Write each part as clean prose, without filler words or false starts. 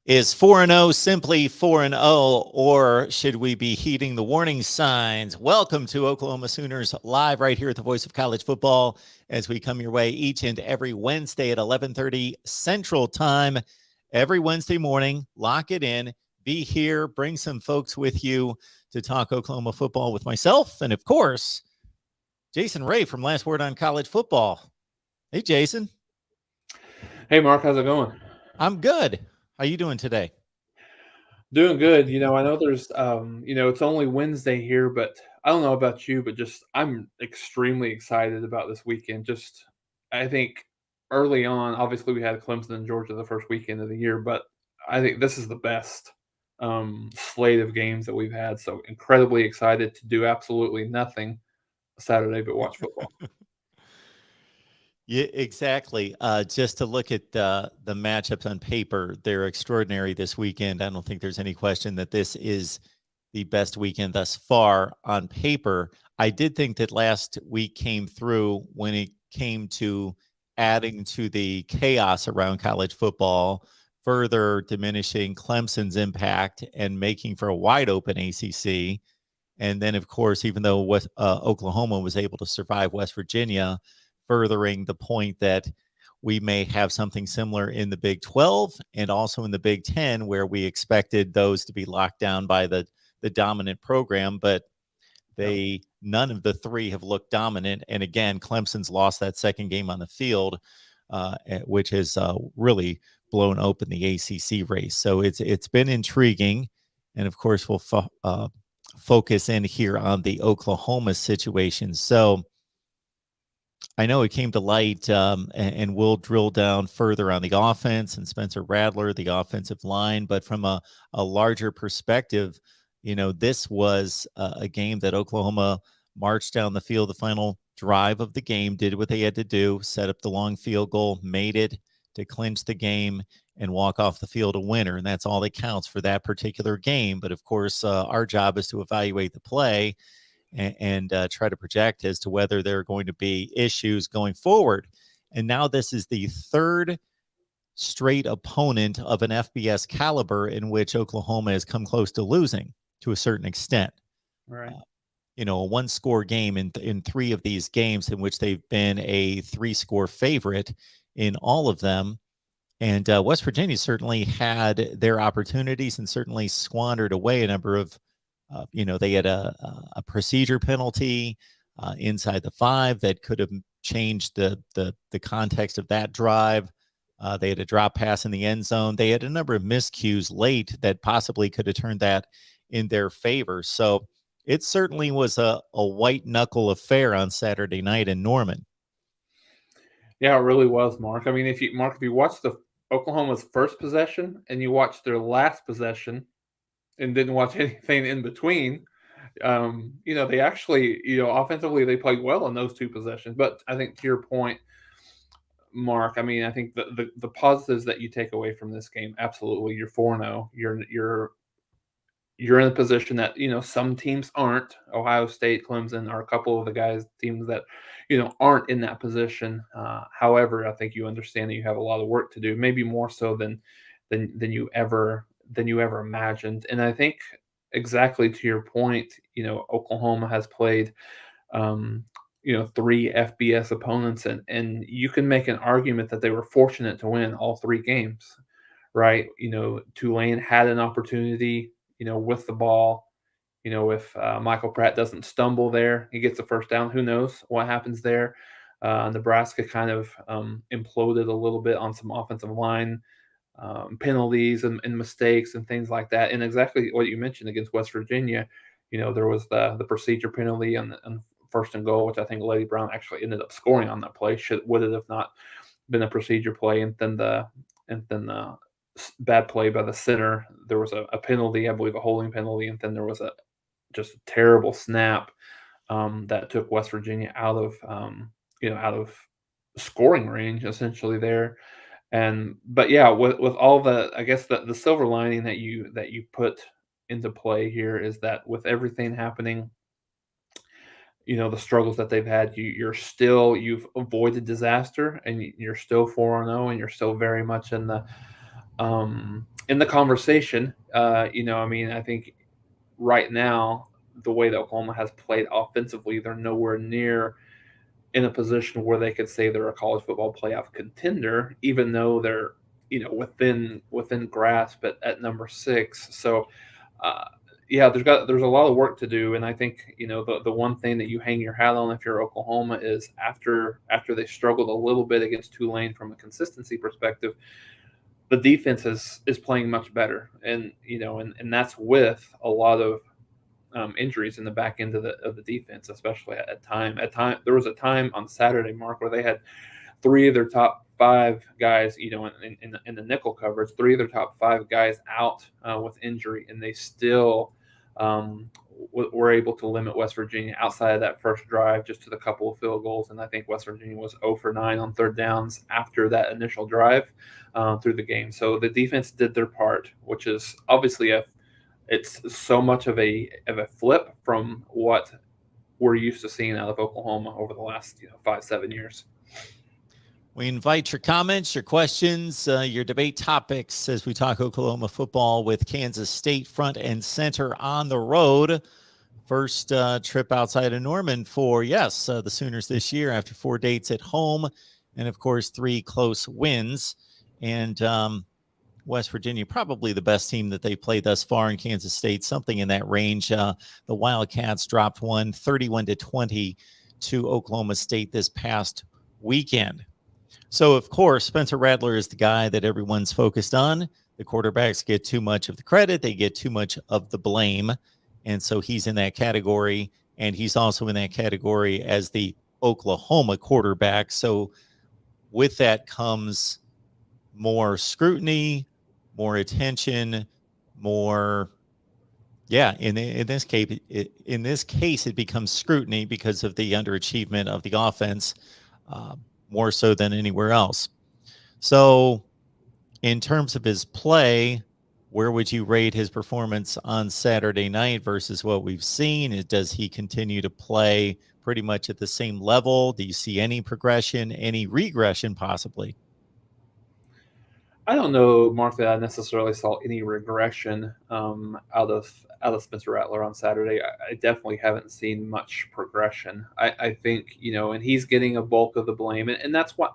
Is 4-0 simply 4-0, or should we be heeding the warning signs? Welcome to Oklahoma Sooners Live right here at the Voice of College Football as we come your way each and every Wednesday at 11:30 Central Time. Every Wednesday morning, lock it in, be here, bring some folks with you to talk Oklahoma football with myself and, of course, Jason Ray from Last Word on College Football. Hey, Jason. Hey, Mark, how's it going? I'm good. How you doing today? Doing good. I know it's only Wednesday here, but I don't know about you, but just I'm extremely excited about this weekend. I think early on, obviously we had Clemson and Georgia the first weekend of the year, but I think this is the best slate of games that we've had. So incredibly excited to do absolutely nothing Saturday but watch football. Yeah, exactly. Just to look at the matchups on paper, they're extraordinary this weekend. I don't think there's any question that this is the best weekend thus far on paper. I did think that last week came through when it came to adding to the chaos around college football, further diminishing Clemson's impact and making for a wide open ACC. And then, of course, even though Oklahoma was able to survive West Virginia, furthering the point that we may have something similar in the Big 12 and also in the Big 10, where we expected those to be locked down by the dominant program, but Yep. none of the three have looked dominant. And again, Clemson's lost that second game on the field, which has really blown open the ACC race. So it's been intriguing, and of course we'll focus in here on the Oklahoma situation. So I know it came to light, and we'll drill down further on the offense and Spencer Rattler, the offensive line. But from a larger perspective, this was a game that Oklahoma marched down the field. The final drive of the game did what they had to do, set up the long field goal, made it to clinch the game and walk off the field a winner. And that's all that counts for that particular game. But of course, our job is to evaluate the play and try to project as to whether there are going to be issues going forward. And now this is the third straight opponent of an FBS caliber in which Oklahoma has come close to losing to a certain extent. Right. A one-score game in three of these games in which they've been a three-score favorite in all of them. And West Virginia certainly had their opportunities and certainly squandered away a number of they had a procedure penalty inside the 5 that could have changed the context of that drive. They had a drop pass in the end zone. They had a number of miscues late that possibly could have turned that in their favor. So it certainly was a white knuckle affair on Saturday night in Norman. Yeah, it really was, Mark. I mean, if you watch the Oklahoma's first possession and you watch their last possession and didn't watch anything in between, they actually, offensively they played well in those two possessions. But I think to your point, Mark, I mean, I think the positives that you take away from this game, absolutely, you're 4-0. You're in a position that some teams aren't. Ohio State, Clemson are a couple of the teams that aren't in that position. However, I think you understand that you have a lot of work to do, maybe more so than you ever imagined. And I think exactly to your point, Oklahoma has played um, three FBS opponents, and you can make an argument that they were fortunate to win all three games, right? Tulane had an opportunity, with the ball. If Michael Pratt doesn't stumble there, he gets the first down. Who knows what happens there? Nebraska kind of imploded a little bit on some offensive line penalties and mistakes and things like that. And exactly what you mentioned against West Virginia, there was the procedure penalty on first and goal, which I think Lady Brown actually ended up scoring on that play. Would it have not been a procedure play, and then the bad play by the center. There was a penalty, I believe, a holding penalty, and then there was just a terrible snap that took West Virginia out of scoring range essentially there. But yeah, with all the, I guess the silver lining that you put into play here is that with everything happening, the struggles that they've had, you've avoided disaster, and you're still 4-0, and you're still very much in the in the conversation. I mean, I think right now the way that Oklahoma has played offensively, they're nowhere near in a position where they could say they're a college football playoff contender, even though they're within grasp at number 6. So uh, yeah, there's a lot of work to do, and I think the one thing that you hang your hat on if you're Oklahoma is after they struggled a little bit against Tulane from a consistency perspective, the defense is playing much better, and and that's with a lot of injuries in the back end of the defense, especially at time. There was a time on Saturday, Mark, where they had 3 of their top 5 guys, in the nickel coverage, 3 of their top 5 guys out with injury, and they still were able to limit West Virginia outside of that first drive just to the couple of field goals. And I think West Virginia was 0 for 9 on third downs after that initial drive through the game. So the defense did their part, which is obviously it's so much of a flip from what we're used to seeing out of Oklahoma over the last 5-7 years. We invite your comments, your questions, your debate topics as we talk Oklahoma football with Kansas State front and center on the road. First trip outside of Norman for, the Sooners this year after 4 dates at home and, of course, 3 close wins. And West Virginia, probably the best team that they played thus far in Kansas State, something in that range. The Wildcats dropped one 31-20 to Oklahoma State this past weekend. So, of course, Spencer Rattler is the guy that everyone's focused on. The quarterbacks get too much of the credit. They get too much of the blame. And so he's in that category. And he's also in that category as the Oklahoma quarterback. So with that comes more scrutiny, more attention, more... Yeah, in this case, it becomes scrutiny because of the underachievement of the offense, more so than anywhere else. So, in terms of his play, where would you rate his performance on Saturday night versus what we've seen? Does he continue to play pretty much at the same level? Do you see any progression, any regression possibly? I don't know, Mark, that I necessarily saw any regression out of Spencer Rattler on Saturday. I definitely haven't seen much progression. I think and he's getting a bulk of the blame, and that's what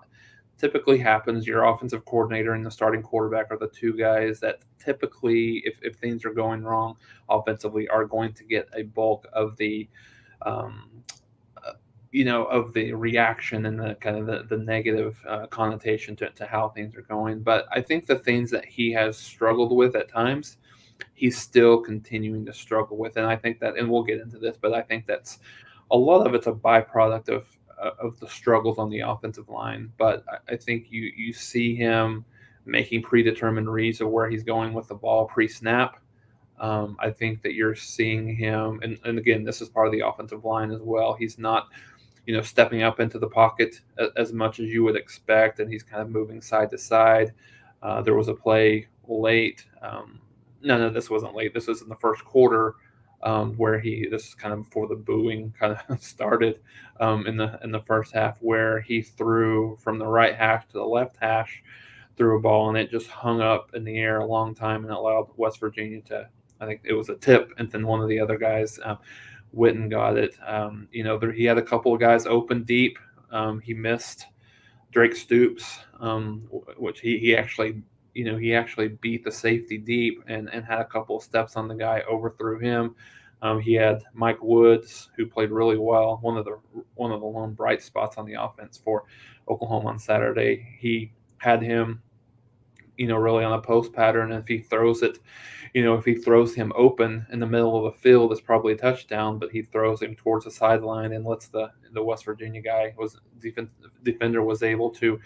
typically happens. Your offensive coordinator and the starting quarterback are the 2 guys that typically, if things are going wrong offensively, are going to get a bulk of the um, of the reaction and the kind of the negative connotation to how things are going. But I think the things that he has struggled with at times, he's still continuing to struggle with. And I think that, and we'll get into this, but I think that's a lot of it's a byproduct of the struggles on the offensive line. But I think you see him making predetermined reads of where he's going with the ball pre-snap. I think that you're seeing him, and again, this is part of the offensive line as well. He's not stepping up into the pocket as much as you would expect, and he's kind of moving side to side. There was a play late. No, this wasn't late. This was in the first quarter where this is kind of before the booing kind of started in the first half, where he threw from the right hash to the left hash, threw a ball, and it just hung up in the air a long time and allowed West Virginia to, I think it was a tip, and then one of the other guys, Witten, got it. He had a couple of guys open deep. He missed Drake Stoops, which he actually, he actually beat the safety deep and had a couple of steps on the guy, overthrew him. He had Mike Woods, who played really well, one of the lone bright spots on the offense for Oklahoma on Saturday. He had him, really on a post pattern. And if he throws it, if he throws him open in the middle of the field, it's probably a touchdown. But he throws him towards the sideline and lets the West Virginia guy defender was able to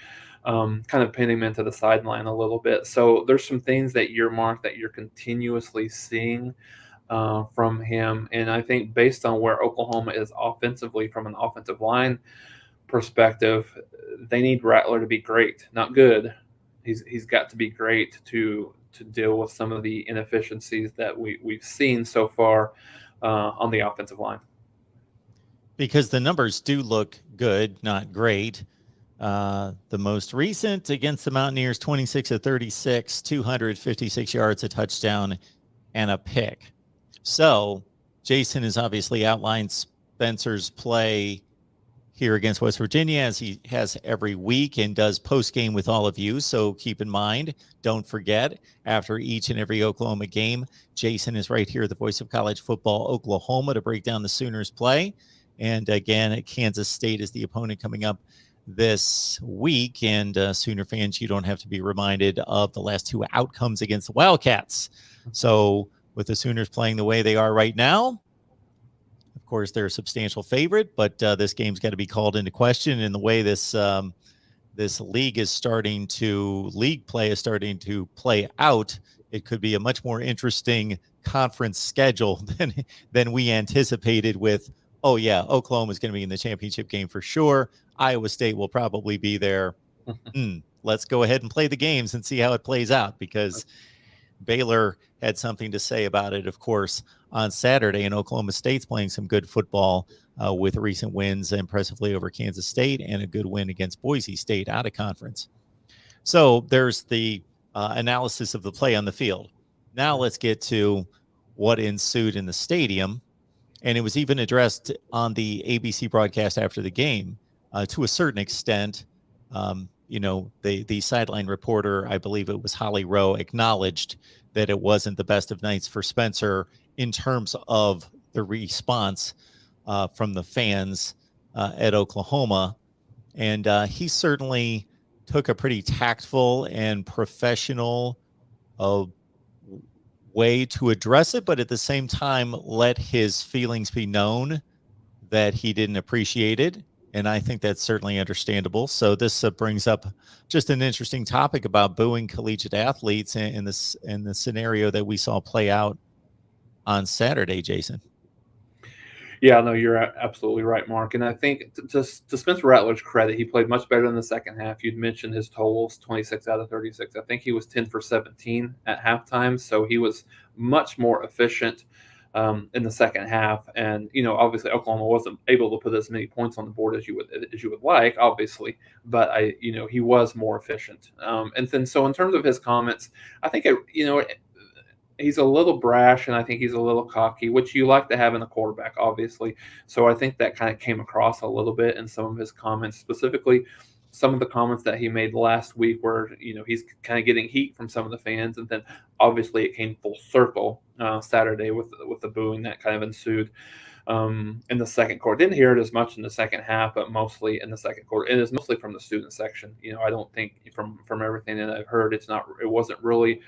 kind of pin him into the sideline a little bit. So there's some things that you're continuously seeing from him, and I think based on where Oklahoma is offensively from an offensive line perspective, they need Rattler to be great, not good. He's got to be great to deal with some of the inefficiencies that we've seen so far on the offensive line. Because the numbers do look good, not great. The most recent against the Mountaineers, 26 of 36, 256 yards, a touchdown, and a pick. So Jason has obviously outlined Spencer's play here against West Virginia, as he has every week and does post game with all of you. So keep in mind, don't forget, after each and every Oklahoma game, Jason is right here, the voice of college football, Oklahoma, to break down the Sooners' play. And again, Kansas State is the opponent coming up this week. And Sooner fans, you don't have to be reminded of the last two outcomes against the Wildcats. So with the Sooners playing the way they are right now, of course, they're a substantial favorite, but this game's got to be called into question. And the way this league play is starting to play out, it could be a much more interesting conference schedule than we anticipated. With, oh yeah, Oklahoma is going to be in the championship game for sure. Iowa State will probably be there. Let's go ahead and play the games and see how it plays out, because Baylor had something to say about it, of course, on Saturday, and Oklahoma State's playing some good football with recent wins impressively over Kansas State and a good win against Boise State out of conference. So there's the analysis of the play on the field. Now let's get to what ensued in the stadium. And it was even addressed on the ABC broadcast after the game to a certain extent. The sideline reporter, I believe it was Holly Rowe, acknowledged that it wasn't the best of nights for Spencer in terms of the response from the fans at Oklahoma. And he certainly took a pretty tactful and professional way to address it, but at the same time, let his feelings be known that he didn't appreciate it. And I think that's certainly understandable. So this brings up just an interesting topic about booing collegiate athletes in the scenario that we saw play out on Saturday, Jason. Yeah, no, you're absolutely right, Mark. And I think to Spencer Rattler's credit, he played much better in the second half. You'd mentioned his totals, 26 out of 36. I think he was 10 for 17 at halftime. So he was much more efficient in the second half. And, obviously Oklahoma wasn't able to put as many points on the board as you would like, obviously. But he was more efficient. And then so in terms of his comments, I think he's a little brash, and I think he's a little cocky, which you like to have in a quarterback, obviously. So I think that kind of came across a little bit in some of his comments, specifically some of the comments that he made last week where, he's kind of getting heat from some of the fans. And then obviously it came full circle Saturday with the booing that kind of ensued in the second quarter. Didn't hear it as much in the second half, but mostly in the second quarter. It is mostly from the student section. I don't think from everything that I've heard, it wasn't really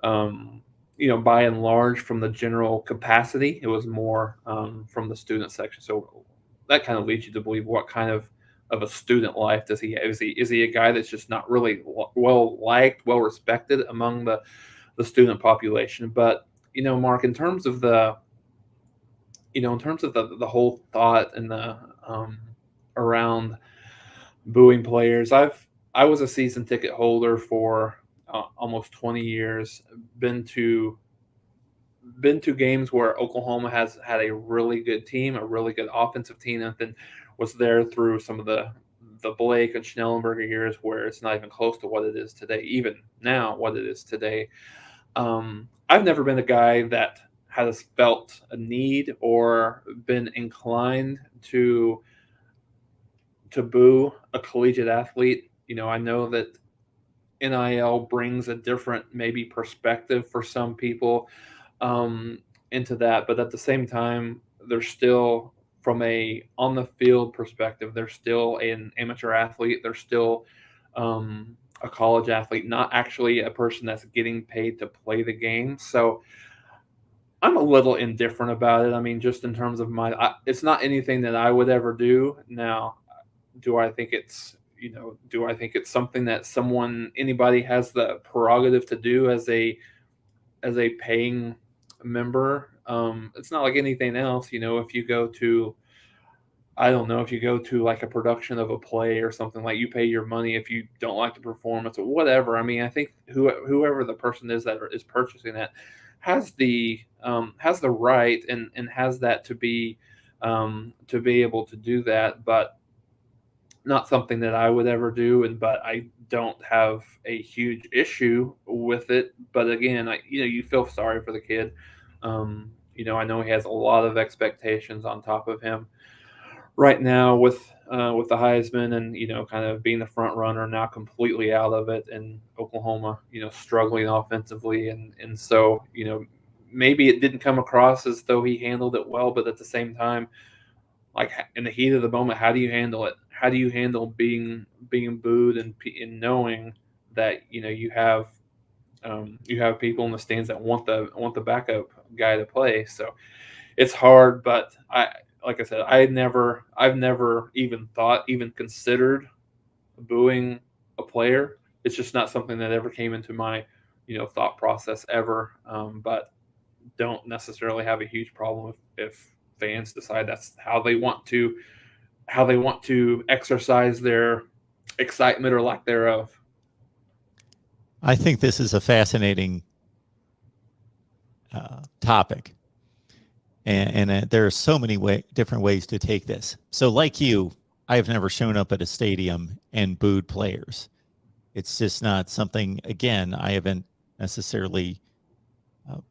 by and large from the general capacity. It was more from the student section. So that kind of leads you to believe what kind of a student life does he have? Is he a guy that's just not really well liked, well respected among the student population? But Mark, in terms of the whole thought and the around booing players, I was a season ticket holder for almost 20 years. Been to games where Oklahoma has had a really good team, a really good offensive team, and then was there through some of the Blake and Schnellenberger years where it's not even close to what it is today, even now what it is today. I've never been a guy that has felt a need or been inclined to boo a collegiate athlete. I know that NIL brings a different maybe perspective for some people into that, but at the same time, there's still, from a on the field perspective, there's still an amateur athlete. There's still a college athlete, not actually a person that's getting paid to play the game. So I'm a little indifferent about it. I mean, just in terms of it's not anything that I would ever do. Now, do I think it's something that anybody has the prerogative to do as a paying member? It's not like anything else. If you go to, I don't know, if you go to like a production of a play or something, like, you pay your money if you don't like the performance or whatever. I mean, I think whoever the person is that is purchasing that has the right and has that to be able to do that. But not something that I would ever do, but I don't have a huge issue with it. But again, you feel sorry for the kid. I know he has a lot of expectations on top of him right now with the Heisman, and kind of being the front runner, now completely out of it, and Oklahoma struggling offensively, and so maybe it didn't come across as though he handled it well, but at the same time, like in the heat of the moment, how do you handle it? How do you handle being booed, and knowing that you have people in the stands that want the backup guy to play? So it's hard, but like I said, I've never even considered booing a player. It's just not something that ever came into my thought process ever. But don't necessarily have a huge problem if fans decide that's how they want to exercise their excitement or lack thereof. I think this is a fascinating topic, and there are so many different ways to take this. So, like you, I have never shown up at a stadium and booed players. It's just not something. Again, I haven't necessarily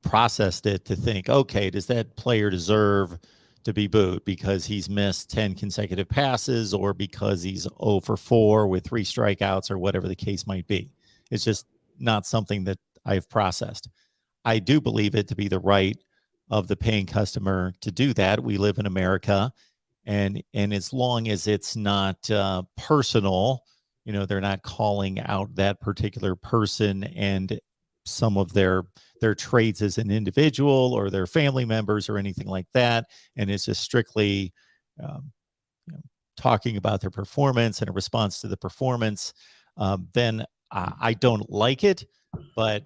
processed it to think, okay, does that player deserve to be booed because he's missed 10 consecutive passes, or because he's 0 for 4 with 3 strikeouts, or whatever the case might be? It's just not something that I've processed. I do believe it to be the right of the paying customer to do that. We live in America, and as long as it's not personal, they're not calling out that particular person and some of their traits as an individual, or their family members, or anything like that, and it's just strictly um, talking about their performance and a response to the performance, then I don't like it. But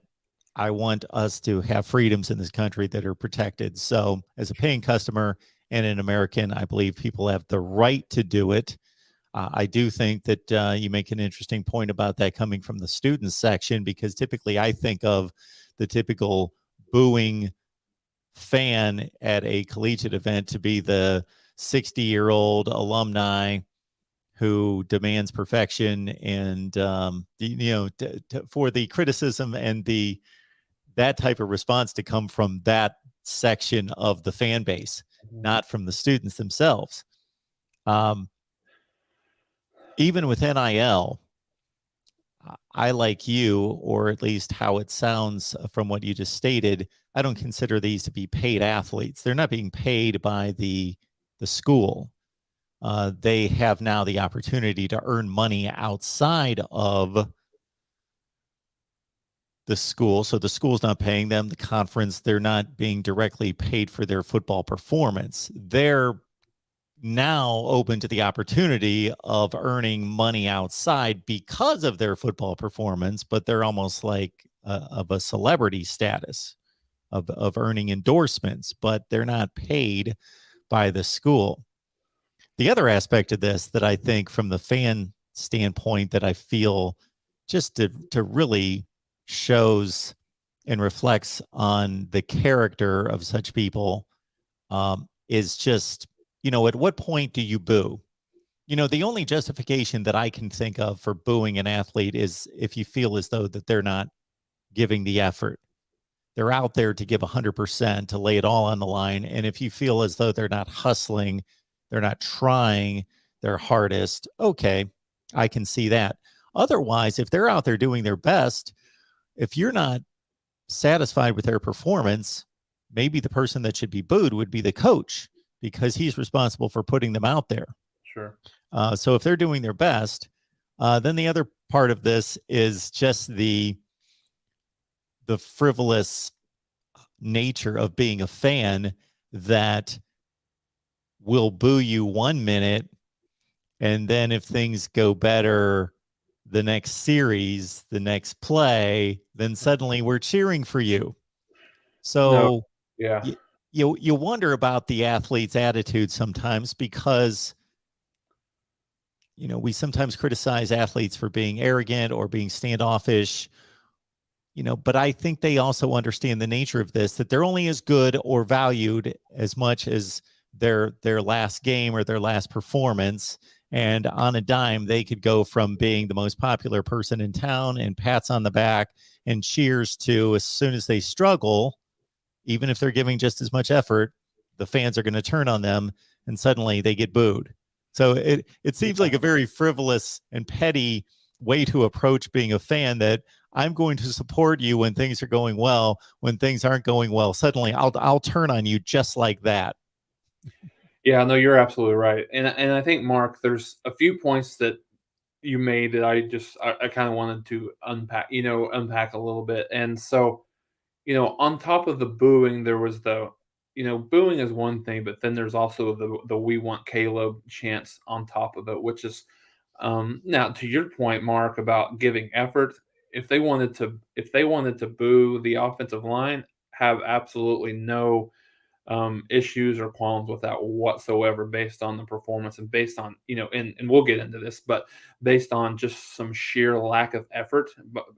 I want us to have freedoms in this country that are protected. So, as a paying customer and an American, I believe people have the right to do it. I do think that you make an interesting point about that coming from the student section, because typically I think of the typical booing fan at a collegiate event to be the 60-year-old alumni who demands perfection, and for the criticism and that type of response to come from that section of the fan base, not from the students themselves. Even with NIL, I, like you, or at least how it sounds from what you just stated, I don't consider these to be paid athletes. They're not being paid by the school. They have now the opportunity to earn money outside of the school. So the school's not paying them. The conference, they're not being directly paid for their football performance. They're now open to the opportunity of earning money outside because of their football performance, but they're almost like of a celebrity status of earning endorsements, but they're not paid by the school. The other aspect of this that I think from the fan standpoint that I feel just to really shows and reflects on the character of such people is just, at what point do you boo? The only justification that I can think of for booing an athlete is if you feel as though that they're not giving the effort. They're out there to give 100%, to lay it all on the line. And if you feel as though they're not hustling, they're not trying their hardest, okay, I can see that. Otherwise, if they're out there doing their best, if you're not satisfied with their performance, maybe the person that should be booed would be the coach, because he's responsible for putting them out there. Sure. So if they're doing their best, then the other part of this is just the frivolous nature of being a fan that will boo you 1 minute, and then if things go better the next series, the next play, then suddenly we're cheering for you. No. So Yeah. you wonder about the athlete's attitude sometimes, because we sometimes criticize athletes for being arrogant or being standoffish, but I think they also understand the nature of this, that they're only as good or valued as much as their last game or their last performance. And on a dime, they could go from being the most popular person in town and pats on the back and cheers to, as soon as they struggle, even if they're giving just as much effort, the fans are going to turn on them and suddenly they get booed. So it seems like a very frivolous and petty way to approach being a fan, that I'm going to support you when things are going well. When things aren't going well, suddenly I'll turn on you just like that. Yeah, no, you're absolutely right. And I think, Mark, there's a few points that you made that I kind of wanted to unpack a little bit. And so, on top of the booing, there was booing is one thing, but then there's also the "We want Caleb" chants on top of it, which is, now, to your point, Mark, about giving effort. If they wanted to boo the offensive line, have absolutely no issues or qualms with that whatsoever, based on the performance and based on, and we'll get into this, but based on just some sheer lack of effort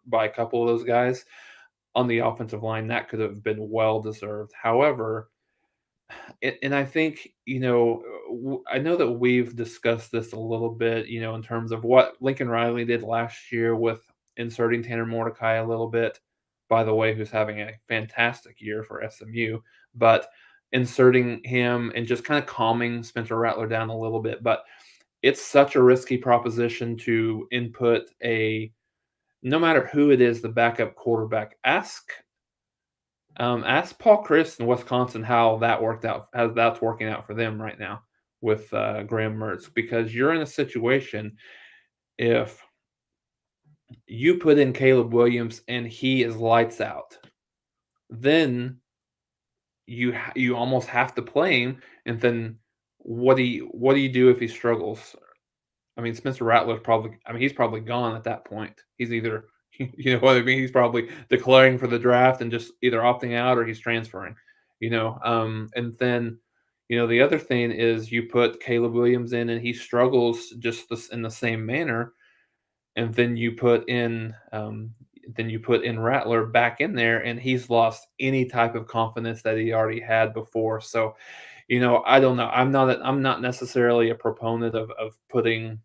by a couple of those guys on the offensive line, that could have been well deserved. However, and I think, I know that we've discussed this a little bit, in terms of what Lincoln Riley did last year with inserting Tanner Mordecai a little bit, by the way, who's having a fantastic year for SMU, but inserting him and just kind of calming Spencer Rattler down a little bit. But it's such a risky proposition to input no matter who it is, the backup quarterback. Ask Paul Chris in Wisconsin how that worked out, how that's working out for them right now with Graham Mertz, because you're in a situation, if you put in Caleb Williams and he is lights out, then you almost have to play him. And then what do you do if he struggles? I mean, Spencer Rattler's probably, I mean, he's probably gone at that point. He's either, you know what I mean? He's probably declaring for the draft and just either opting out, or he's transferring, and then, the other thing is, you put Caleb Williams in and he struggles just in the same manner. And then you put in Rattler back in there, and he's lost any type of confidence that he already had before. So, I don't know. I'm not necessarily a proponent of putting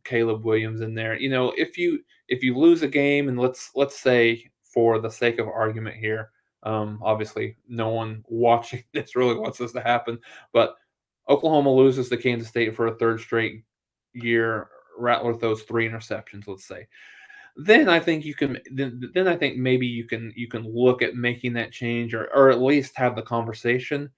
Caleb Williams in there. If you lose a game, and let's say, for the sake of argument here, obviously no one watching this really wants this to happen, but Oklahoma loses to Kansas State for a third straight year. Rattler throws three interceptions, let's say. Then I think maybe you can look at making that change, or at least have the conversation,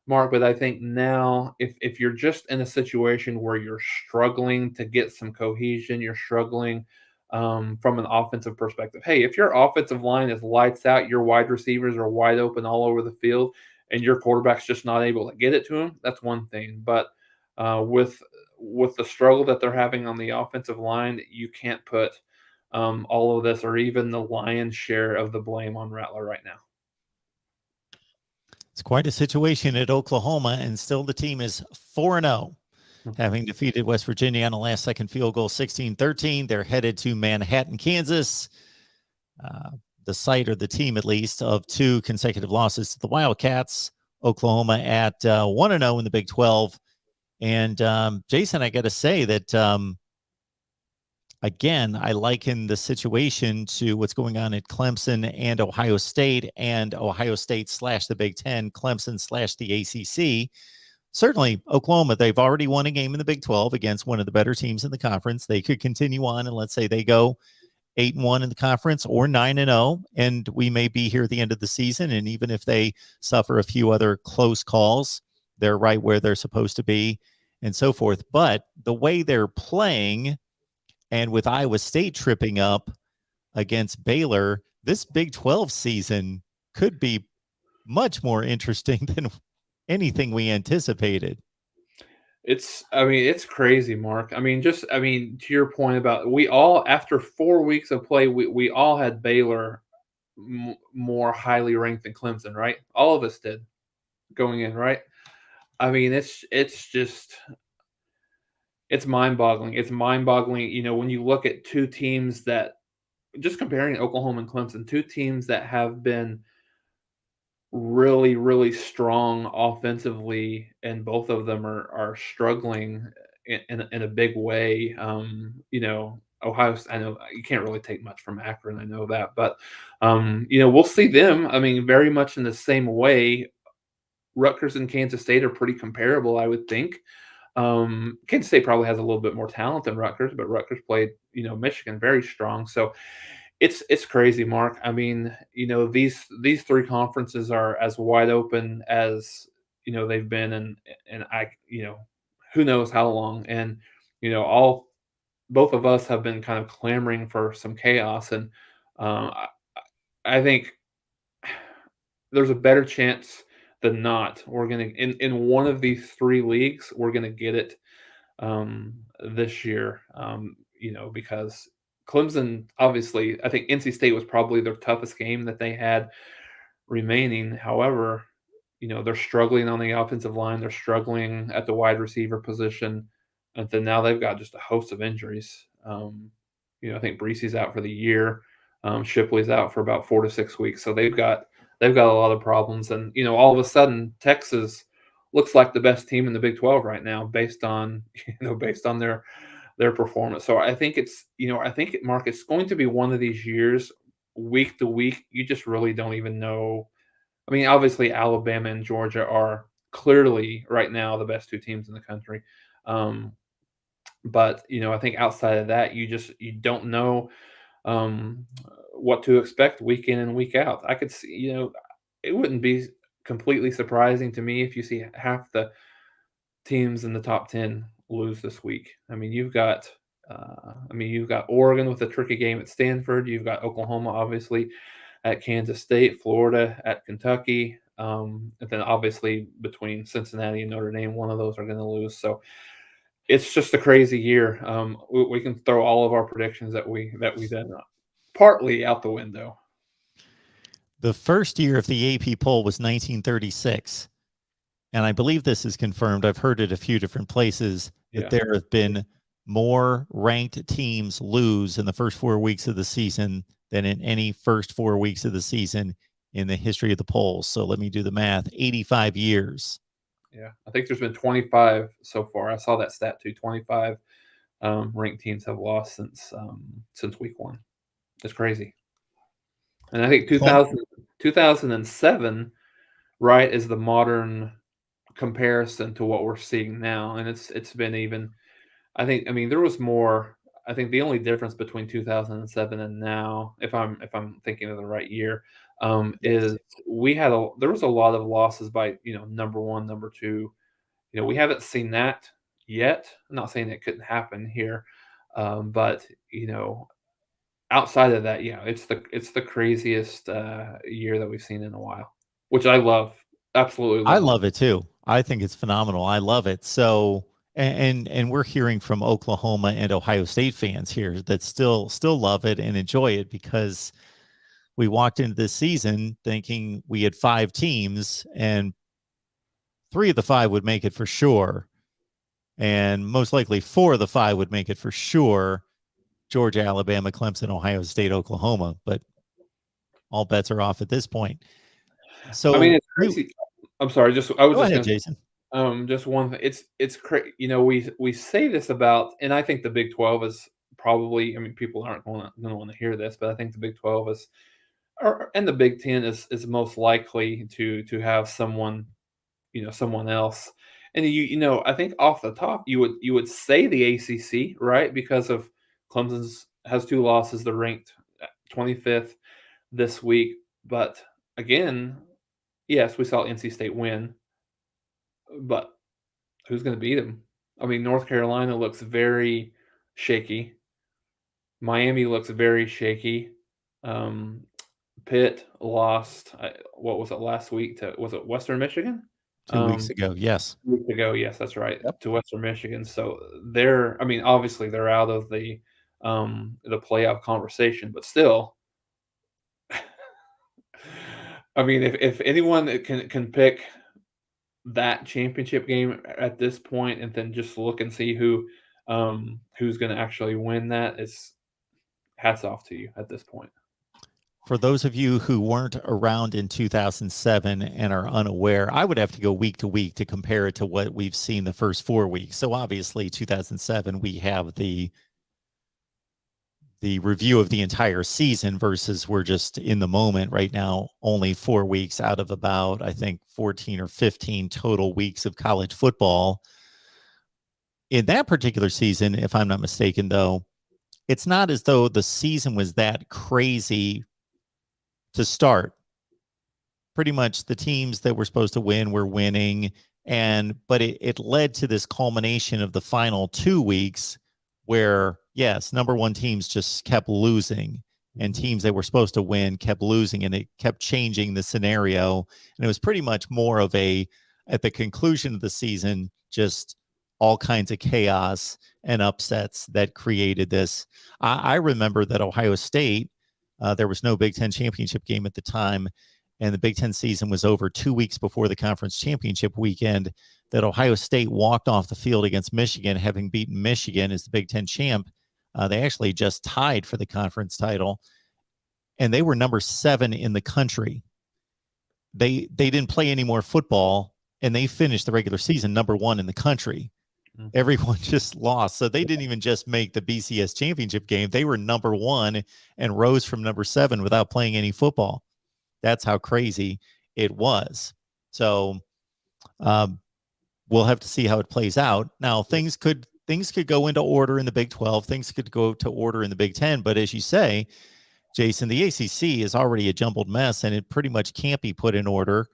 Mark. But I think now, if you're just in a situation where you're struggling to get some cohesion, you're struggling from an offensive perspective. Hey, if your offensive line is lights out, your wide receivers are wide open all over the field, and your quarterback's just not able to get it to him, that's one thing. But with the struggle that they're having on the offensive line, you can't put all of this, or even the lion's share of the blame, on Rattler right now. It's quite a situation at Oklahoma, and still the team is 4-0, having defeated West Virginia on a last-second field goal, 16-13. They're headed to Manhattan, Kansas, the site, or the team at least, of two consecutive losses to the Wildcats. Oklahoma at 1-0 in the Big 12. And Jason, I got to say that, again, I liken the situation to what's going on at Clemson and Ohio State, and Ohio State / the Big Ten, Clemson / the ACC. Certainly, Oklahoma, they've already won a game in the Big 12 against one of the better teams in the conference. They could continue on, and let's say they go 8-1 in the conference, or 9-0, and we may be here at the end of the season. And even if they suffer a few other close calls, they're right where they're supposed to be, and so forth. But the way they're playing, and with Iowa State tripping up against Baylor, this Big 12 season could be much more interesting than anything we anticipated. It's crazy, Mark. To your point about, we all, after 4 weeks of play, we all had Baylor more highly ranked than Clemson, right? All of us did going in, right? It's mind-boggling. It's mind-boggling, when you look at two teams that, just comparing Oklahoma and Clemson, two teams that have been really, really strong offensively, and both of them are struggling in a big way. Ohio. I know you can't really take much from Akron. I know that, but we'll see them. I mean, very much in the same way. Rutgers and Kansas State are pretty comparable, I would think. Kansas State probably has a little bit more talent than Rutgers, but Rutgers played, Michigan very strong. So it's crazy, Mark. I mean, these three conferences are as wide open as they've been, and who knows how long. And all both of us have been kind of clamoring for some chaos, and I think there's a better chance than not we're gonna in one of these three leagues we're gonna get it this year. Because Clemson, obviously, I think NC State was probably their toughest game that they had remaining. However, they're struggling on the offensive line. They're struggling at the wide receiver position. And then now they've got just a host of injuries. I think Breesy's out for the year. Shipley's out for about 4 to 6 weeks. So they've got a lot of problems. And all of a sudden, Texas looks like the best team in the Big 12 right now, based on based on their performance. So I think Mark, it's going to be one of these years, week to week. You just really don't even know. I mean, obviously, Alabama and Georgia are clearly right now the best two teams in the country. Um, but I think outside of that, you don't know what to expect week in and week out. I could see, it wouldn't be completely surprising to me if you see half the teams in the top 10 lose this week. You've got Oregon with a tricky game at Stanford. You've got Oklahoma, obviously, at Kansas State, Florida at Kentucky. And then obviously between Cincinnati and Notre Dame, one of those are going to lose. So it's just a crazy year. We can throw all of our predictions that we did partly out the window. The first year of the AP poll was 1936. And I believe this is confirmed. I've heard it a few different places that there have been more ranked teams lose in the first 4 weeks of the season than in any first 4 weeks of the season in the history of the polls. So let me do the math. 85 years. Yeah, I think there's been 25 so far. I saw that stat too. 25 ranked teams have lost since week one. It's crazy. And I think 2007, right, is the modern comparison to what we're seeing now. And it's been even. I mean, there was more. I think the only difference between 2007 and now, if I'm thinking of the right year, is there was a lot of losses by number one, number two. We haven't seen that yet. I'm not saying it couldn't happen here, but outside of that, yeah, it's the craziest year that we've seen in a while, which I love. Absolutely I love. love it too. I think it's phenomenal. I love it. So and we're hearing from Oklahoma and Ohio State fans here that still love it and enjoy it, because we walked into this season thinking we had 5 teams and 3 of the 5 would make it for sure, and most likely 4 of the 5 would make it for sure. Georgia, Alabama, Clemson, Ohio State, Oklahoma, but all bets are off at this point. I mean, So it's crazy. I'm sorry. I was go just ahead, going to Jason. just one thing. It's crazy. We say this about, and I think the Big 12 is probably. I mean, people aren't going to want to hear this, but I think the Big 12 and the Big 10 is most likely to have someone else. And I think off the top, you would say the ACC, right? Because of Clemson's has 2 losses. They're ranked 25th this week, but again, yes, we saw NC State win, but who's going to beat them? I mean, North Carolina looks very shaky. Miami looks very shaky. Um, Pitt lost. What was it last week? Was it Western Michigan? 2 weeks ago, yes. Week ago, yes, that's right, Yep. to Western Michigan. So they're. I mean, obviously they're out of the playoff conversation, but still. I mean, if anyone can pick that championship game at this point, and then just look and see who's going to actually win that, it's hats off to you at this point. For those of you who weren't around in 2007 and are unaware, I would have to go week to week to compare it to what we've seen the first 4 weeks. So obviously 2007, we have the review of the entire season versus we're just in the moment right now, only 4 weeks out of about, I think, 14 or 15 total weeks of college football. In that particular season, if I'm not mistaken, though, it's not as though the season was that crazy to start. Pretty much the teams that were supposed to win were winning. But it led to this culmination of the final 2 weeks where, yes, number one teams just kept losing and teams that were supposed to win kept losing, and it kept changing the scenario. And it was pretty much more of at the conclusion of the season, just all kinds of chaos and upsets that created this. I remember that Ohio State, there was no Big Ten championship game at the time, and the Big Ten season was over 2 weeks before the conference championship weekend, that Ohio State walked off the field against Michigan, having beaten Michigan as the Big Ten champ. They actually just tied for the conference title, and they were number 7 in the country. They didn't play any more football, and they finished the regular season number 1 in the country. Mm-hmm. Everyone just lost. So they didn't even just make the BCS championship game. They were number 1 and rose from number 7 without playing any football. That's how crazy it was. So we'll have to see how it plays out. Now, things could go into order in the Big 12. Things could go to order in the Big 10. But as you say, Jason, the ACC is already a jumbled mess, and it pretty much can't be put in order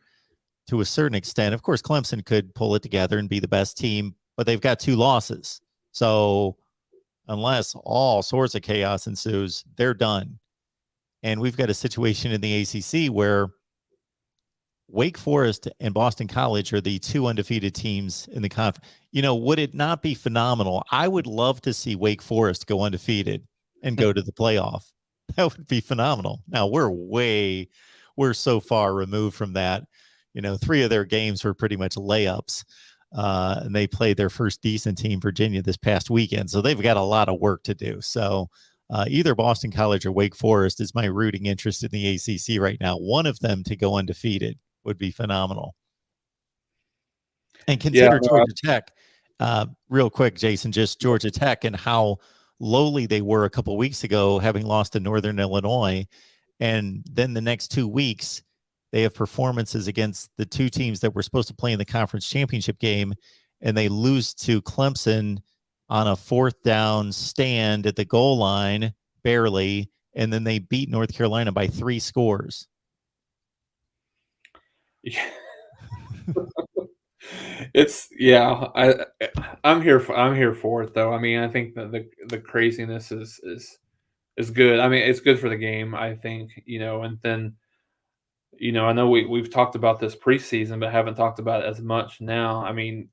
to a certain extent. Of course, Clemson could pull it together and be the best team, but they've got 2 losses. So unless all sorts of chaos ensues, they're done. And we've got a situation in the ACC where Wake Forest and Boston College are the 2 undefeated teams in the conference. Would it not be phenomenal? I would love to see Wake Forest go undefeated and go to the playoff. That would be phenomenal. Now, we're so far removed from that. 3 of their games were pretty much layups. And they played their first decent team, Virginia, this past weekend. So they've got a lot of work to do. So either Boston College or Wake Forest is my rooting interest in the ACC right now. One of them to go undefeated would be phenomenal. And consider Georgia Tech, real quick, Jason, just Georgia Tech and how lowly they were a couple of weeks ago, having lost to Northern Illinois. And then the next 2 weeks, they have performances against the 2 teams that were supposed to play in the conference championship game, and they lose to Clemson on a 4th down stand at the goal line, barely, and then they beat North Carolina by 3 scores. Yeah. I'm here for it though. I mean, I think that the craziness is good. I mean, it's good for the game, I think, and then I know we've talked about this preseason, but haven't talked about it as much now. I mean,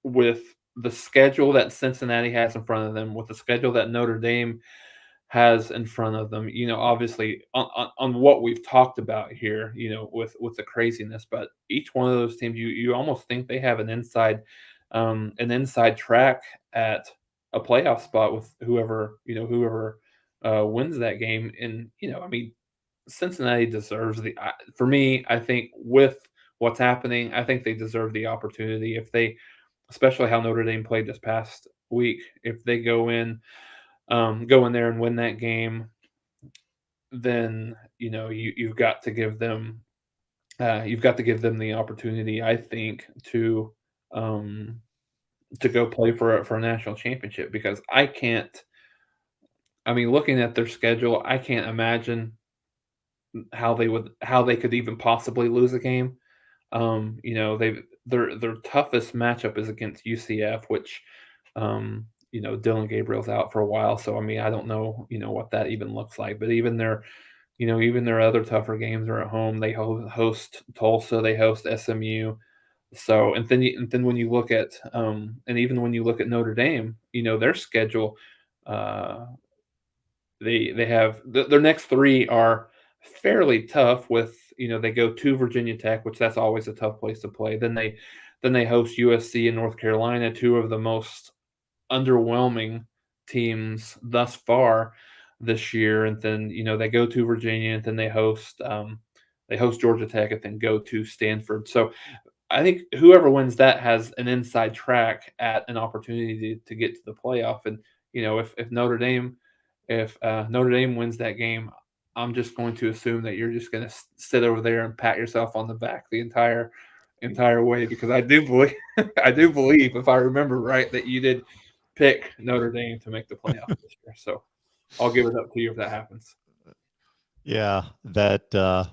with the schedule that Cincinnati has in front of them, with the schedule that Notre Dame has in front of them, obviously on what we've talked about here, with the craziness, but each one of those teams, you almost think they have an inside track at a playoff spot with whoever wins that game. And, I mean, Cincinnati deserves for me, I think with what's happening, I think they deserve the opportunity if they, especially how Notre Dame played this past week, if they go in there and win that game, then you've got to give them the opportunity, I think, to go play for a national championship, because looking at their schedule, I can't imagine how they could even possibly lose a game. Their toughest matchup is against UCF, which Dylan Gabriel's out for a while, so I mean, I don't know, what that even looks like. But even their other tougher games are at home. They host Tulsa, they host SMU. So and then when you look at and even when you look at Notre Dame, their schedule, they have their next 3 are fairly tough. With they go to Virginia Tech, which that's always a tough place to play. Then they host USC and North Carolina, 2 of the most underwhelming teams thus far. this year, and then they go to Virginia, and then they host Georgia Tech, and then go to Stanford. So I think whoever wins that has an inside track at an opportunity to get to the playoff. And if Notre Dame wins that game, I'm just going to assume that you're just going to sit over there and pat yourself on the back the entire way, because I do believe I do believe, if I remember right, that you did pick Notre Dame to make the playoff this year. So I'll give it up to you if that happens. Yeah, that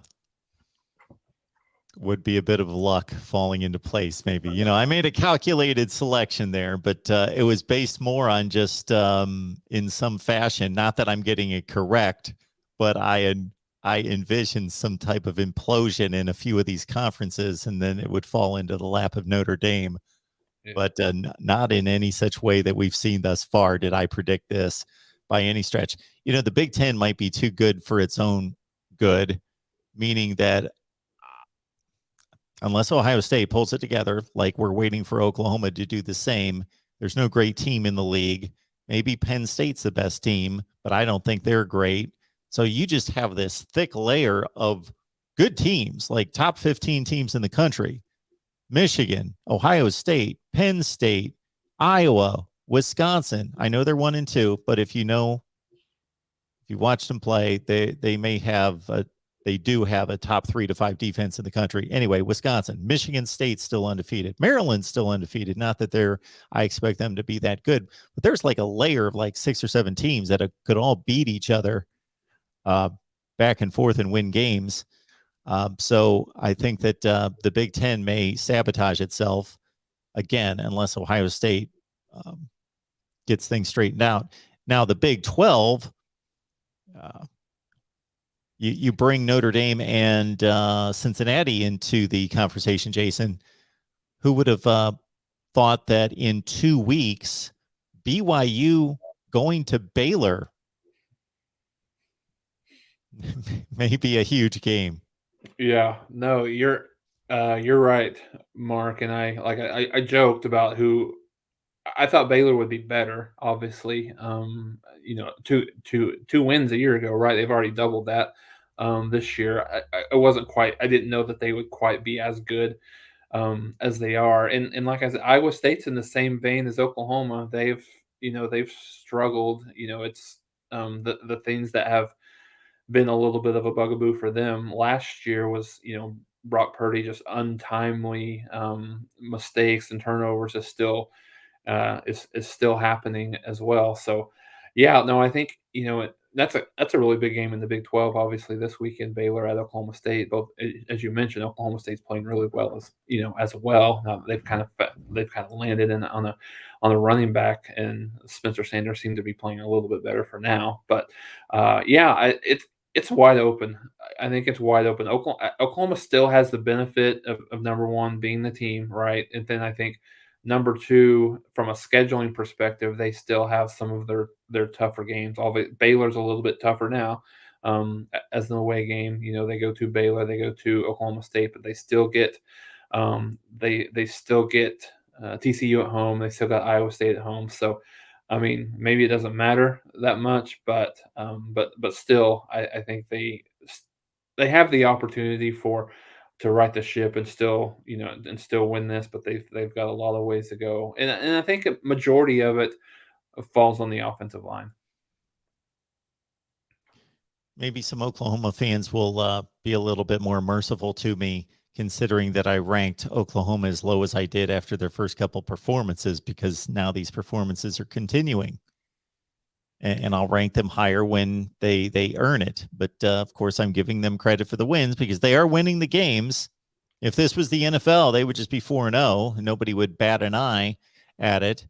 would be a bit of luck falling into place, maybe. I made a calculated selection there, but it was based more on just in some fashion. Not that I'm getting it correct, but I envisioned some type of implosion in a few of these conferences, and then it would fall into the lap of Notre Dame. Yeah. But not in any such way that we've seen thus far did I predict this by any stretch. The Big Ten might be too good for its own good, meaning that unless Ohio State pulls it together, like we're waiting for Oklahoma to do the same, there's no great team in the league. Maybe Penn State's the best team, but I don't think they're great. So you just have this thick layer of good teams, like top 15 teams in the country. Michigan, Ohio State, Penn State, Iowa, Wisconsin. I know they're 1 and 2, but if you watched them play, they do have a top 3 to 5 defense in the country. Anyway, Wisconsin, Michigan State's still undefeated. Maryland's still undefeated. Not that I expect them to be that good, but there's like a layer of like 6 or 7 teams that could all beat each other back and forth and win games. So I think that the Big Ten may sabotage itself again unless Ohio State gets things straightened out. Now the Big 12, you bring Notre Dame and Cincinnati into the conversation, Jason. Who would have thought that in 2 weeks, BYU going to Baylor may be a huge game? Yeah, no, you're right, Mark. And I joked about who I thought Baylor would be better. Obviously, two wins a year ago, right? They've already doubled that this year. I wasn't quite. I didn't know that they would quite be as good as they are. And like I said, Iowa State's in the same vein as Oklahoma. They've struggled. It's the things that have been a little bit of a bugaboo for them. Last year was, Brock Purdy just untimely mistakes and turnovers is still happening as well. So, yeah, no, I think that's a really big game in the Big 12. Obviously, this weekend, Baylor at Oklahoma State. Both, as you mentioned, Oklahoma State's playing really well as well. Now they've kind of landed on a running back, and Spencer Sanders seemed to be playing a little bit better for now. But yeah, it's wide open. I think it's wide open. Oklahoma still has the benefit of number one being the team, right? And then I think number two, from a scheduling perspective, they still have some of their tougher games. Baylor's a little bit tougher now as an away game. They go to Baylor, they go to Oklahoma State, but they still get they still get TCU at home. They still got Iowa State at home. So, I mean, maybe it doesn't matter that much, but still, I think they have the opportunity to right the ship and still win this, but they've got a lot of ways to go, and I think a majority of it falls on the offensive line. Maybe some Oklahoma fans will be a little bit more merciful to me, considering that I ranked Oklahoma as low as I did after their first couple performances, because now these performances are continuing. And I'll rank them higher when they earn it. But of course, I'm giving them credit for the wins because they are winning the games. If this was the NFL, they would just be 4-0, and nobody would bat an eye at it.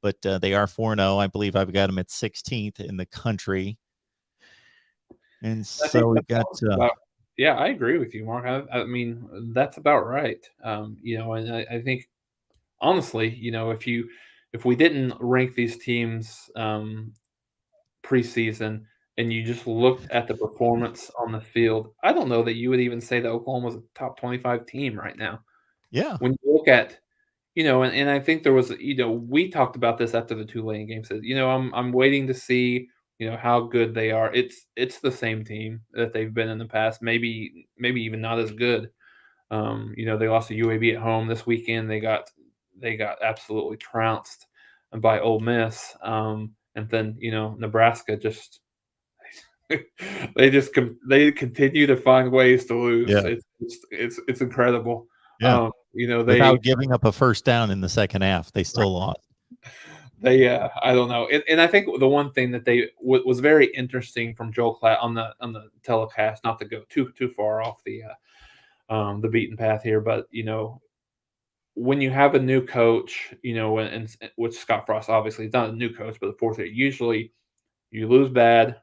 But they are 4-0. I believe I've got them at 16th in the country. And so we've got. Yeah, I agree with you, Mark. I mean, that's about right. And I think honestly, if we didn't rank these teams preseason and you just looked at the performance on the field, I don't know that you would even say that Oklahoma's a top 25 team right now. Yeah. When you look at, and I think there was, we talked about this after the Tulane game. Says, I'm waiting to see how good they are. It's the same team that they've been in the past. Maybe even not as good. They lost to UAB at home this weekend. They got absolutely trounced by Ole Miss. And then Nebraska just they continue to find ways to lose. Yeah. It's incredible. Yeah. They Without giving up a first down in the second half, they still lost. I don't know, and I think the one thing that was very interesting from Joel Klatt on the telecast, not to go too far off the beaten path here, but when you have a new coach, and which Scott Frost obviously is not a new coach, but the fourth year, usually you lose bad,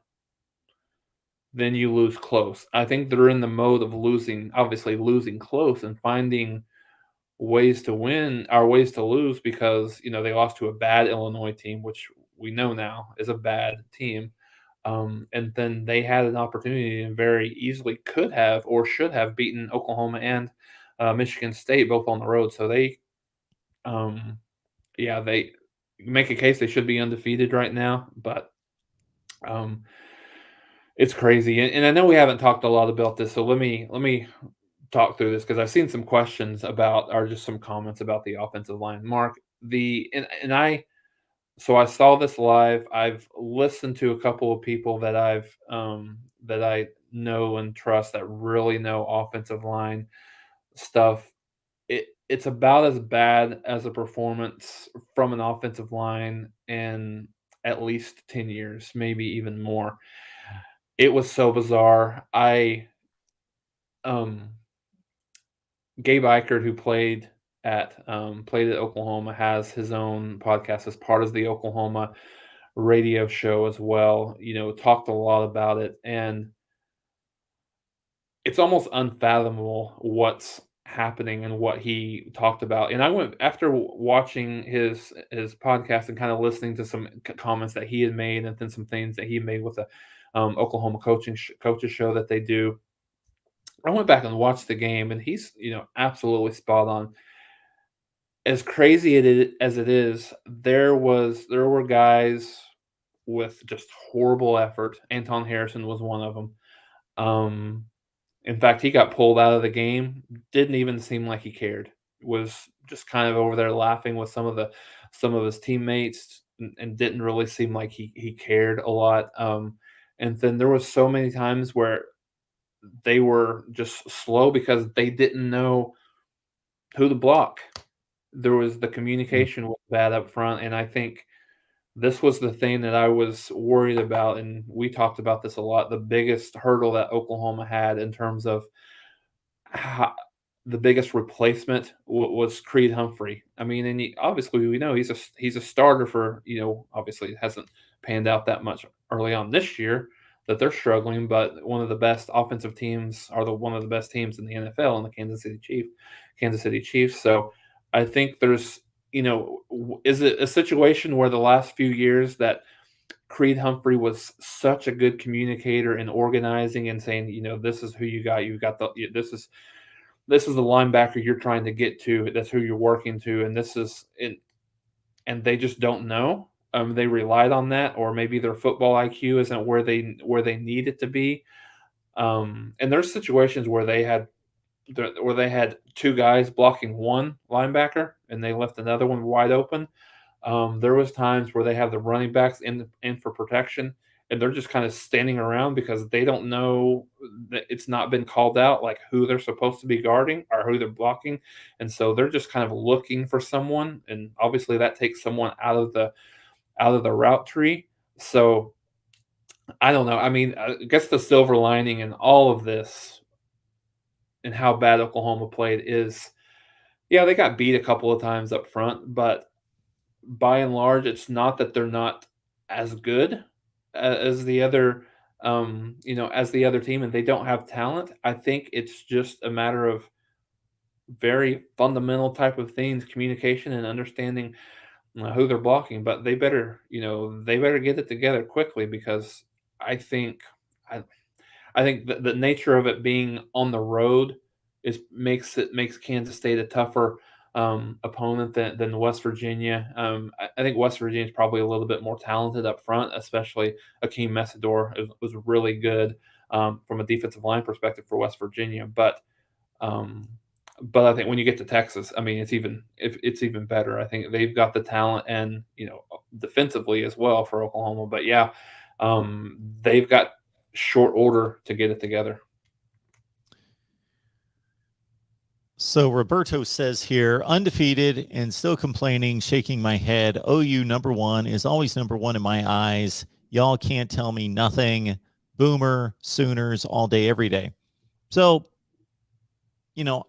then you lose close. I think they're in the mode of obviously losing close and finding ways to win or ways to lose because they lost to a bad Illinois team, which we know now is a bad team. And then they had an opportunity and very easily could have or should have beaten Oklahoma and Michigan State both on the road. So um, they make a case they should be undefeated right now, but um, it's crazy. And I know we haven't talked a lot about this, so let me talk through this because I've seen some questions about or just some comments about the offensive line. Mark, the and I so I saw this live. I've listened to a couple of people that I know and trust that really know offensive line stuff. It's about as bad as a performance from an offensive line in at least 10 years, maybe even more. It was so bizarre. I um Gabe Eichert, who played at Oklahoma, has his own podcast as part of the Oklahoma radio show as well. Talked a lot about it, and it's almost unfathomable what's happening and what he talked about. And I went after watching his podcast and kind of listening to some comments that he had made, and then some things that he made with the Oklahoma coaches show that they do. I went back and watched the game, and he's absolutely spot on. As crazy as it is, there were guys with just horrible effort. Anton Harrison was one of them. In fact, he got pulled out of the game. Didn't even seem like he cared. Was just kind of over there laughing with some of his teammates, and didn't really seem like he cared a lot. And then there was so many times where they were just slow because they didn't know who to block. There was the Mm. communication was bad up front, and I think this was the thing that I was worried about, and we talked about this a lot. The biggest hurdle that Oklahoma had in terms of ho the biggest replacement was Creed Humphrey. I mean, and obviously we know he's a starter for obviously it hasn't panned out that much early on this year that they're struggling, but one of the best offensive teams are one of the best teams in the NFL in the Kansas City Chiefs. So I think there's is it a situation where the last few years that Creed Humphrey was such a good communicator and organizing and saying, this is who you got. You've got this is the linebacker you're trying to get to. That's who you're working to, and this is and they just don't know. They relied on that, or maybe their football IQ isn't where they need it to be. And there's situations where they had two guys blocking one linebacker, and they left another one wide open. There was times where they have the running backs in for protection, and they're just kind of standing around because they don't know that it's not been called out, like who they're supposed to be guarding or who they're blocking, and so they're just kind of looking for someone, and obviously that takes someone out of the route tree. So I don't know. I mean, I guess the silver lining in all of this and how bad Oklahoma played is, yeah, they got beat a couple of times up front, but by and large, it's not that they're not as good as the other team, and they don't have talent. I think it's just a matter of very fundamental type of things, communication and understanding who they're blocking. But they better get it together quickly because I think I, I think the nature of it being on the road makes Kansas State a tougher opponent than West Virginia. I think West Virginia is probably a little bit more talented up front, especially Akeem Messidor was really good from a defensive line perspective for West Virginia. Um, but I think when you get to Texas, I mean, it's even better. I think they've got the talent and defensively as well for Oklahoma. But yeah, they've got short order to get it together. So Roberto says here, undefeated and still complaining, shaking my head. OU #1 is always #1 in my eyes. Y'all can't tell me nothing. Boomer, Sooners all day, every day. So,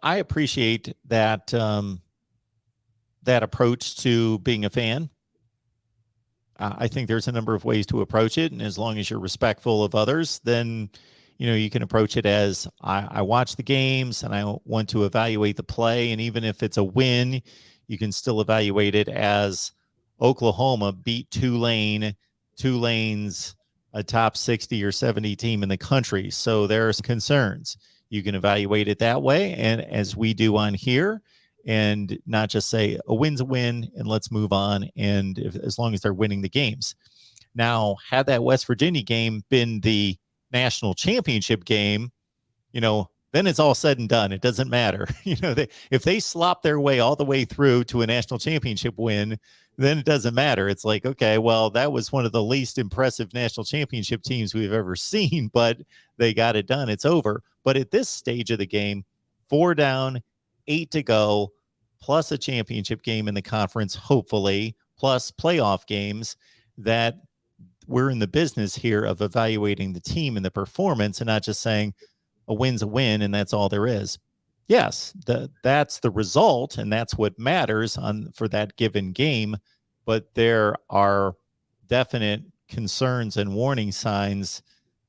I appreciate that that approach to being a fan. I think there's a number of ways to approach it, and as long as you're respectful of others, then you can approach it as I watch the games and I want to evaluate the play, and even if it's a win, you can still evaluate it as Oklahoma beat Tulane. Tulane's a top 60 or 70 team in the country, so there's concerns. You can evaluate it that way, and as we do on here, and not just say a win's a win and let's move on. And as long as they're winning the games. Now, had that West Virginia game been the national championship game, then it's all said and done. It doesn't matter. If they slop their way all the way through to a national championship win, then it doesn't matter. It's like, okay, well, that was one of the least impressive national championship teams we've ever seen, but they got it done. It's over. But at this stage of the game, 4 down, 8 to go, plus a championship game in the conference, hopefully, plus playoff games, that we're in the business here of evaluating the team and the performance and not just saying a win's a win and that's all there is. Yes, that's the result and that's what matters for that given game, but there are definite concerns and warning signs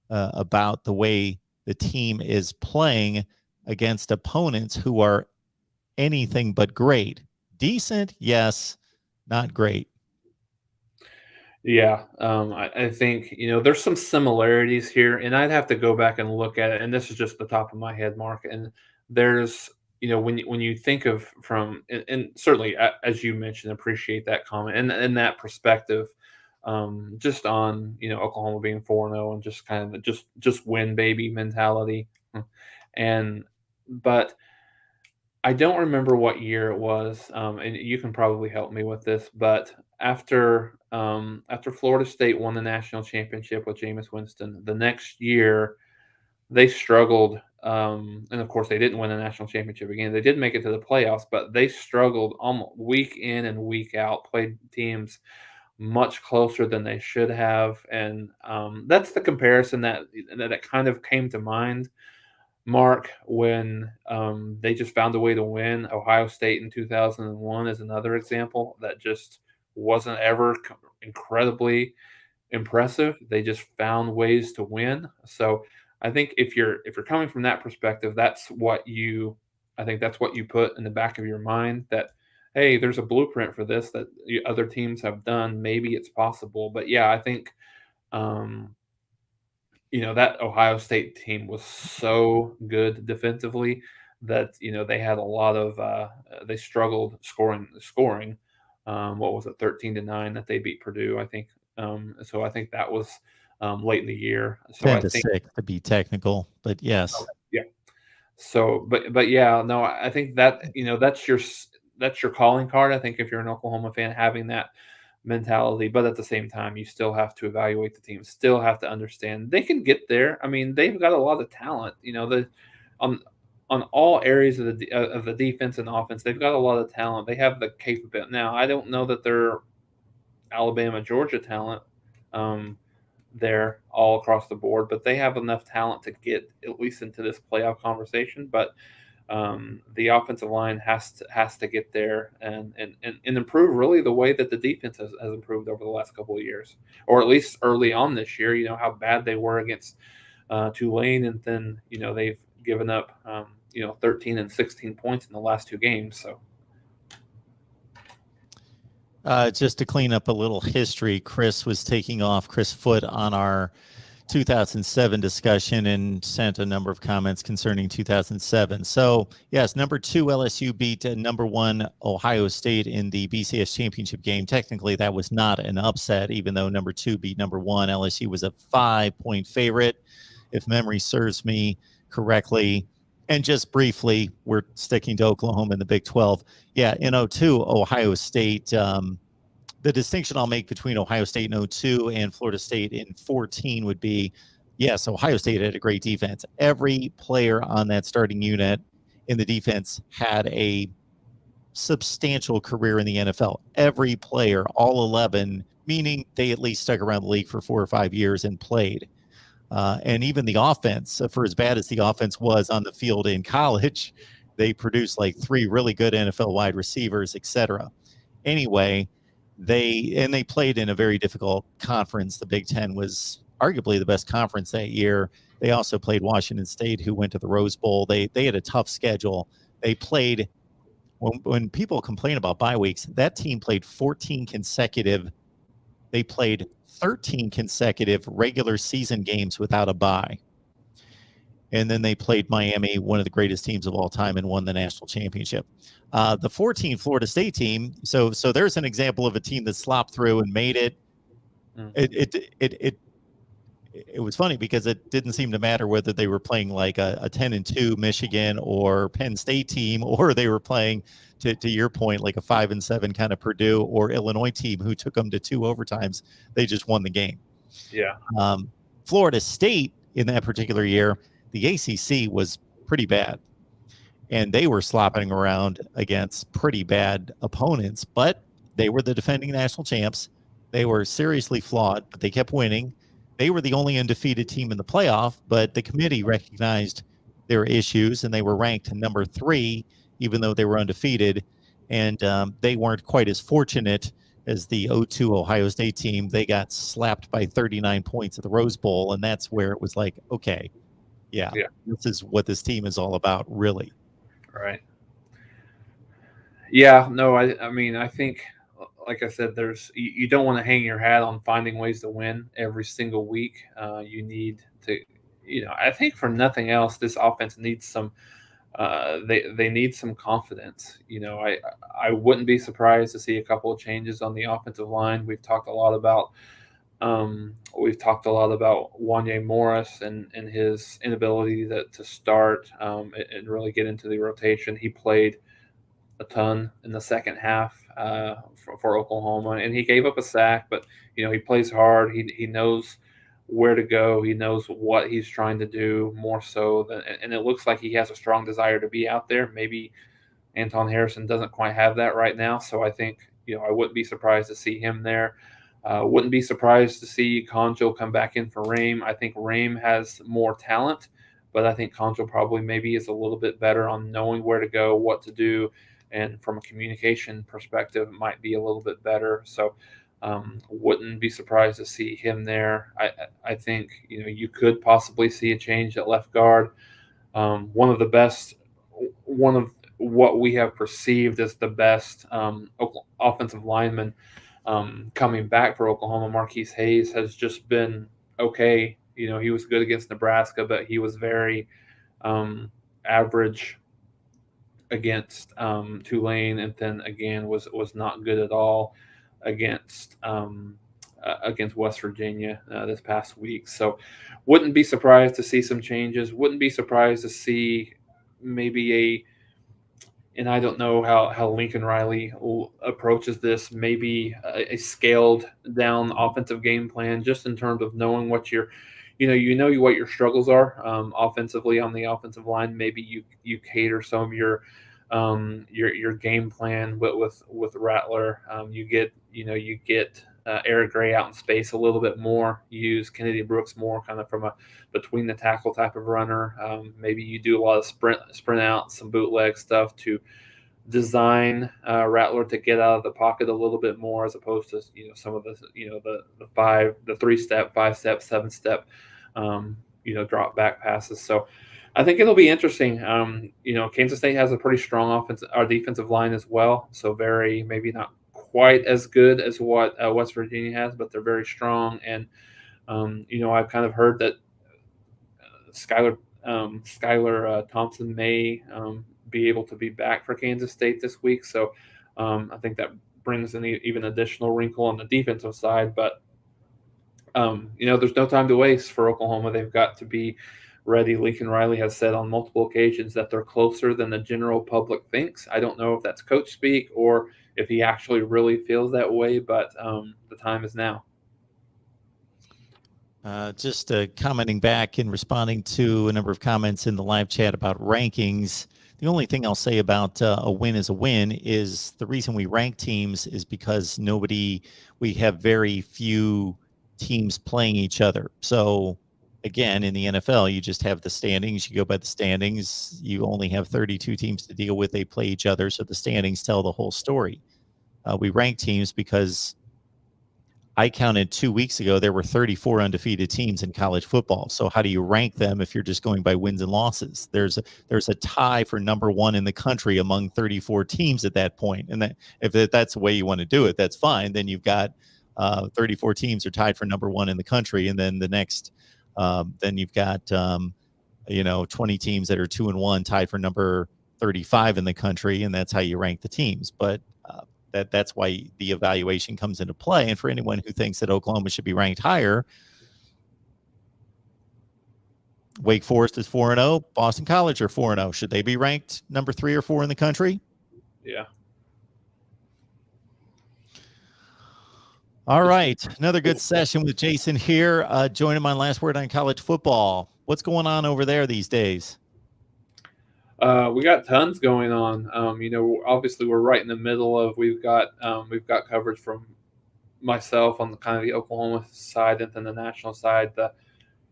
about the way the team is playing against opponents who are anything but great. Decent, yes, not great. Yeah, I think there's some similarities here, and I'd have to go back and look at it. And this is just the top of my head, Mark. And there's when you think of and certainly as you mentioned, appreciate that comment and that perspective, just on Oklahoma being 4-0 and just kind of just win baby mentality, and but I don't remember what year it was, and you can probably help me with this. But after Florida State won the national championship with Jameis Winston, the next year they struggled, and of course they didn't win the national championship again. They did make it to the playoffs, but they struggled almost week in and week out. Played teams much closer than they should have, and that's the comparison that kind of came to mind, Mark, when they just found a way to win. Ohio State in 2001 is another example that just wasn't ever incredibly impressive. They just found ways to win. So I think if you're coming from that perspective, I think that's what you put in the back of your mind, that hey, there's a blueprint for this that other teams have done. Maybe it's possible. But yeah, I think um, that Ohio State team was so good defensively that they had a lot of they struggled scoring. What was it, 13-9 that they beat Purdue? I think. So I think that was late in the year. So 10 I to think 6 to be technical, but yes. yeah. So but yeah, no, I think that that's your calling card. I think if you're an Oklahoma fan, having that mentality, but at the same time, you still have to evaluate the team. Still have to understand they can get there. I mean, they've got a lot of talent. On on all areas of the defense and offense, they've got a lot of talent. They have the capability. Now, I don't know that they're Alabama, Georgia talent. There all across the board, but they have enough talent to get at least into this playoff conversation. But the offensive line has to get there and improve really the way that the defense has improved over the last couple of years, or at least early on this year. How bad they were against Tulane, and then they've given up 13 and 16 points in the last 2 games. So. Just to clean up a little history, Chris Foote on our 2007 discussion and sent a number of comments concerning 2007. So, yes, number 2 LSU beat number 1 Ohio State in the BCS championship game. Technically, that was not an upset, even though number 2 beat number 1. LSU was a 5-point favorite, if memory serves me correctly. And just briefly, we're sticking to Oklahoma in the Big 12. Yeah, in 02, Ohio State. The distinction I'll make between Ohio State in 02 and Florida State in 14 would be, yes, Ohio State had a great defense. Every player on that starting unit in the defense had a substantial career in the NFL. Every player, all 11, meaning they at least stuck around the league for 4 or 5 years and played. And even the offense, for as bad as the offense was on the field in college, they produced like 3 really good NFL wide receivers, etc. Anyway, they played in a very difficult conference. The Big Ten was arguably the best conference that year. They also played Washington State, who went to the Rose Bowl. They had a tough schedule. They played when people complain about bye weeks, that team played 14 consecutive. They played 13 consecutive regular season games without a bye. And then they played Miami, one of the greatest teams of all time, and won the national championship. The 14 Florida State team. So there's an example of a team that slopped through and made it. It was funny because it didn't seem to matter whether they were playing like a 10-2 Michigan or Penn State team, or they were playing, to your point, like a 5-7 kind of Purdue or Illinois team who took them to 2 overtimes. They just won the game. Yeah. Florida State in that particular year, the ACC was pretty bad, and they were slopping around against pretty bad opponents, but they were the defending national champs. They were seriously flawed, but they kept winning. They were the only undefeated team in the playoff, but the committee recognized their issues, and they were ranked number 3, even though they were undefeated. And they weren't quite as fortunate as the 02 Ohio State team. They got slapped by 39 points at the Rose Bowl, and that's where it was like, okay, yeah, this is what this team is all about, really. Right. Yeah, no, I mean, I think, like I said, you don't want to hang your hat on finding ways to win every single week. You need to, I think for nothing else, this offense needs some. They need some confidence. I wouldn't be surprised to see a couple of changes on the offensive line. We've talked a lot about Wanye Morris and his inability to start and really get into the rotation. He played a ton in the second half for Oklahoma, and he gave up a sack, but he plays hard. He knows where to go. He knows what he's trying to do more so than, and it looks like he has a strong desire to be out there. Maybe Anton Harrison doesn't quite have that right now, so I think I wouldn't be surprised to see him there. Wouldn't be surprised to see Concho come back in for Rame. I think Rame has more talent, but I think Concho probably maybe is a little bit better on knowing where to go, what to do, and from a communication perspective, it might be a little bit better. So wouldn't be surprised to see him there. I think you could possibly see a change at left guard. One of what we have perceived as the best offensive lineman coming back for Oklahoma, Marquise Hayes, has just been okay. He was good against Nebraska, but he was very average against Tulane, and then again was not good at all against West Virginia this past week. So wouldn't be surprised to see some changes. Wouldn't be surprised to see maybe and I don't know how Lincoln Riley approaches this, maybe a scaled down offensive game plan, just in terms of knowing what what your struggles are offensively on the offensive line. Maybe you cater some of your game plan with Rattler. You get Eric Gray out in space a little bit more. You use Kennedy Brooks more, kind of from a between the tackle type of runner. Maybe you do a lot of sprint out, some bootleg stuff to design Rattler to get out of the pocket a little bit more, as opposed to some of the the 3-step, 5-step, 7-step drop back passes. So I think it'll be interesting. Kansas State has a pretty strong defensive line as well. So maybe not quite as good as what West Virginia has, but they're very strong. And I've kind of heard that Skylar Thompson may be able to be back for Kansas State this week. So I think that brings an even additional wrinkle on the defensive side. But there's no time to waste for Oklahoma. They've got to be ready. Lincoln Riley has said on multiple occasions that they're closer than the general public thinks. I don't know if that's coach speak or if he actually really feels that way, but the time is now. Just commenting back and responding to a number of comments in the live chat about rankings. The only thing I'll say about a win is a win is the reason we rank teams is because we have very few teams playing each other. So again, in the NFL, you just have the standings. You go by the standings. You only have 32 teams to deal with. They play each other. So the standings tell the whole story. We rank teams because I counted 2 weeks ago, there were 34 undefeated teams in college football. So how do you rank them if you're just going by wins and losses? There's a tie for number one in the country among 34 teams at that point. And that if that's the way you want to do it, that's fine. Then you've got 34 teams are tied for number one in the country. And then the next, then you've got, 20 teams that are 2-1 tied for number 35 in the country. And that's how you rank the teams. But that's why the evaluation comes into play. And for anyone who thinks that Oklahoma should be ranked higher, Wake Forest is 4-0, Boston College are 4-0. Should they be ranked number 3 or 4 in the country? Yeah. All right. Another good session with Jason here. Join him on Last Word on College Football. What's going on over there these days? We got tons going on. Obviously we're right in the middle of we've got coverage from myself on the kind of the Oklahoma side and then the national side.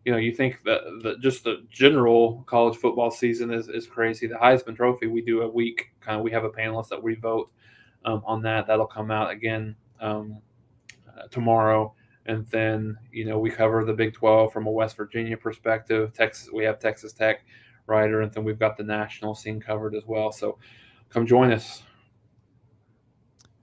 You think that just the general college football season is crazy. The Heisman Trophy we do a week. We have a panelist that we vote on that. That'll come out again tomorrow. And then we cover the Big 12 from a West Virginia perspective. Texas, we have Texas Tech writer, and then we've got the national scene covered as well. So come join us.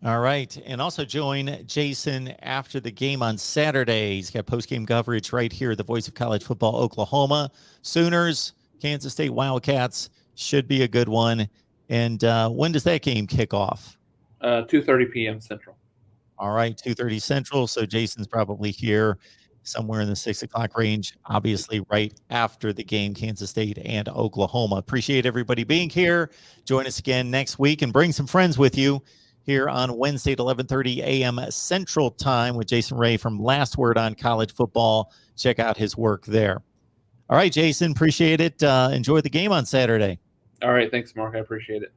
All right. And also join Jason after the game on Saturday. He's got post-game coverage right here at the Voice of College Football, Oklahoma. Sooners, Kansas State Wildcats should be a good one. And when does that game kick off? 2:30 p.m. Central. All right, 2:30 Central. So Jason's probably here somewhere in the 6 o'clock range, obviously right after the game, Kansas State and Oklahoma. Appreciate everybody being here. Join us again next week and bring some friends with you here on Wednesday at 11:30 a.m. Central Time with Jason Ray from Last Word on College Football. Check out his work there. All right, Jason, appreciate it. Enjoy the game on Saturday. All right, thanks, Mark. I appreciate it.